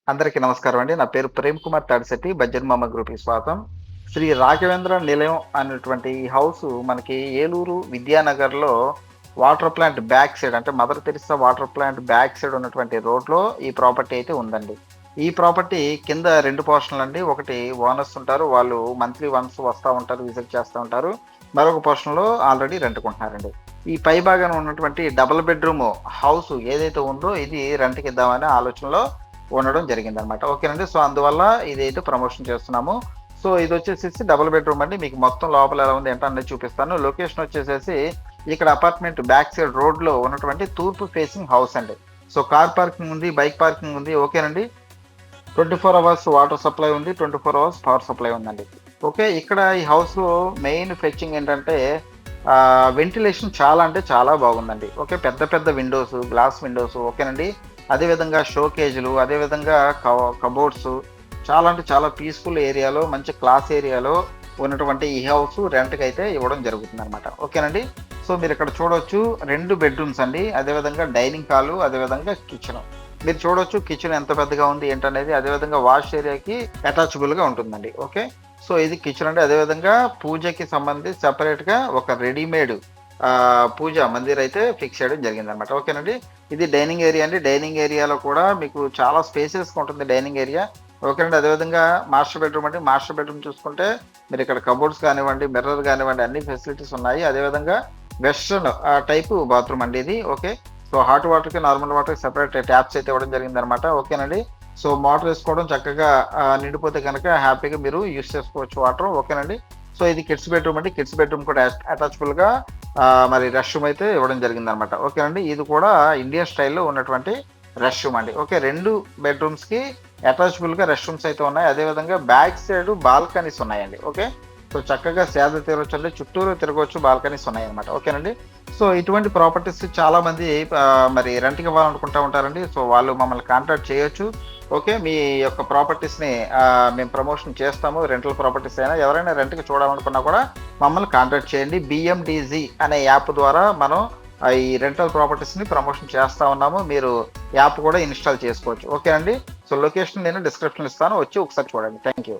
అందరికీ నమస్కారం అండి. నా పేరు ప్రేమ్ కుమార్ తాడిశెట్టి. బడ్జెట్ మామ గ్రూప్‌కి స్వాగతం. శ్రీ రాఘవేంద్ర నిలయం అనేటువంటి ఈ హౌసు మనకి ఏలూరు విద్యానగర్‌లో వాటర్ ప్లాంట్ బ్యాక్ సైడ్ అంటే Mother Teresa water plant back side ఉన్నటువంటి రోడ్‌లో ఈ ప్రాపర్టీ అయితే ఉందండి. ఈ ప్రాపర్టీ కింద 2 పోర్షన్‌లండి. ఒకటి ఓనర్స్ ఉంటారు. వాళ్ళు మంత్లీ వన్స్ వస్తా ఉంటారు. విజిట్ చేస్తా ఉంటారు. మరొక పోర్షన్‌లో ఆల్రెడీ రెంట్‌కుంటున్నారండి. ఈ పై భాగాన ఉన్నటువంటి డబుల్ బెడ్‌రూమ్ హౌస్ ఏదైతే ఉందో ఇది రెంట్‌కి ఇద్దామనే ఆలోచనలో ఉండడం జరిగిందనమాట. ఓకేనండి. సో, అందువల్ల ఇదైతే ప్రమోషన్ చేస్తున్నాము. సో, ఇదొచ్చేసేసి డబుల్ బెడ్‌రూమ్ అండి. మీకు మొత్తం లోపల ఎలా ఉంది ఏంటి అనేది చూపిస్తాను. లొకేషన్ వచ్చేసేసి ఇక్కడ అపార్ట్మెంట్ బ్యాక్ సైడ్ రోడ్‌లో ఉన్నటువంటి తూర్పు ఫేసింగ్ హౌస్ అండి. సో, కార్ పార్కింగ్ ఉంది, బైక్ పార్కింగ్ ఉంది. ఓకేనండి. 24 అవర్స్ వాటర్ సప్లై ఉంది. 24 అవర్స్ పవర్ సప్లై ఉందండి. ఓకే. ఇక్కడ ఈ హౌస్‌లో మెయిన్ ఫెచ్చింగ్ ఏంటంటే వెంటిలేషన్ చాలా అంటే చాలా బాగుందండి. ఓకే. పెద్ద పెద్ద విండోస్, గ్లాస్ విండోస్ ఓకేనండి. అదేవిధంగా షోకేజ్‌లు, అదేవిధంగా కబోర్డ్స్ చాలా అంటే చాలా పీస్‌ఫుల్ ఏరియాలో, మంచి క్లాస్ ఏరియాలో ఉన్నటువంటి ఈ హౌస్ రెంట్‌కైతే ఇవ్వడం జరుగుతుందనమాట. ఓకేనండి. సో, మీరిక్కడ చూడొచ్చు 2 బెడ్‌రూమ్స్ అండి. అదేవిధంగా డైనింగ్ హాలు, అదేవిధంగా కిచెను. మీరు చూడొచ్చు కిచెన్ ఎంత పెద్దగా ఉంది ఏంటనేది. అదేవిధంగా వాష్ ఏరియాకి అటాచబుల్‌గా ఉంటుందండి. ఓకే. సో, ఇది కిచెన్ అండి. అదేవిధంగా పూజకి సంబంధించి సెపరేట్‌గా ఒక రెడీమేడ్ పూజ మందిర్ అయితే ఫిక్స్ చేయడం జరిగిందనమాట. ఓకేనండి. ఇది డైనింగ్ ఏరియా అండి. డైనింగ్ ఏరియాలో కూడా మీకు చాలా స్పేసియస్‌గా ఉంటుంది డైనింగ్ ఏరియా. ఓకేనండి. అదేవిధంగా మాస్టర్ బెడ్‌రూమ్ అండి. మాస్టర్ బెడ్‌రూమ్ చూసుకుంటే మీరిక్కడ కబోర్డ్స్ కానివ్వండి, మిర్రర్ కానివ్వండి అన్ని ఫెసిలిటీస్ ఉన్నాయి. అదేవిధంగా వెస్టర్న్ టైపు బాత్రూమ్ అండి ఇది. ఓకే. సో, హాట్ వాటర్‌కి, నార్మల్ వాటర్‌కి సెపరేట్ ట్యాప్స్ అయితే ఇవ్వడం జరిగిందనమాట. ఓకేనండి. సో, మోటర్ ఏసుకోవడం చక్కగా నిండిపోతే గనక హ్యాపీగా మీరు యూజ్ చేసుకోవచ్చు వాటర్. ఓకేనండి. సో, ఇది కిడ్స్ బెడ్‌రూమ్ అండి. కిడ్స్ బెడ్‌రూమ్ కూడా అటాచబుల్‌గా మరి రెస్ట్ రూమ్ అయితే ఇవ్వడం జరిగిందనమాట. ఓకేనండి. ఇది కూడా ఇండియన్ స్టైల్‌లో ఉన్నటువంటి రెస్ట్ రూమ్ అండి. ఓకే. 2 బెడ్‌రూమ్స్‌కి అటాచబుల్‌గా రెస్ట్ రూమ్స్ అయితే ఉన్నాయి. అదేవిధంగా బ్యాక్ సైడ్ బాల్కనీస్ ఉన్నాయండి. ఓకే. సో, చక్కగా సేద తీరొచ్చండి. చుట్టూరు తిరగొచ్చు. బాల్కనీస్ ఉన్నాయన్నమాట. ఓకేనండి. సో, ఇటువంటి ప్రాపర్టీస్ చాలామంది మరి రెంట్‌కి ఇవ్వాలనుకుంటా ఉంటారండి. సో, వాళ్ళు మమ్మల్ని కాంటాక్ట్ చేయొచ్చు. ఓకే. మీ యొక్క ప్రాపర్టీస్‌ని మేము ప్రమోషన్ చేస్తాము. రెంటల్ ప్రాపర్టీస్ అయినా ఎవరైనా రెంట్‌కి చూడాలనుకున్నా కూడా మమ్మల్ని కాంటాక్ట్ చేయండి. బీఎండీజీ అనే యాప్ ద్వారా మనం ఈ రెంటల్ ప్రాపర్టీస్‌ని ప్రమోషన్ చేస్తా ఉన్నాము. మీరు యాప్ కూడా ఇన్‌స్టాల్ చేసుకోవచ్చు. ఓకే అండి. సో, లొకేషన్ నేను డిస్క్రిప్షన్‌లో ఇస్తాను. వచ్చి ఒకసారి చూడండి. Thank you.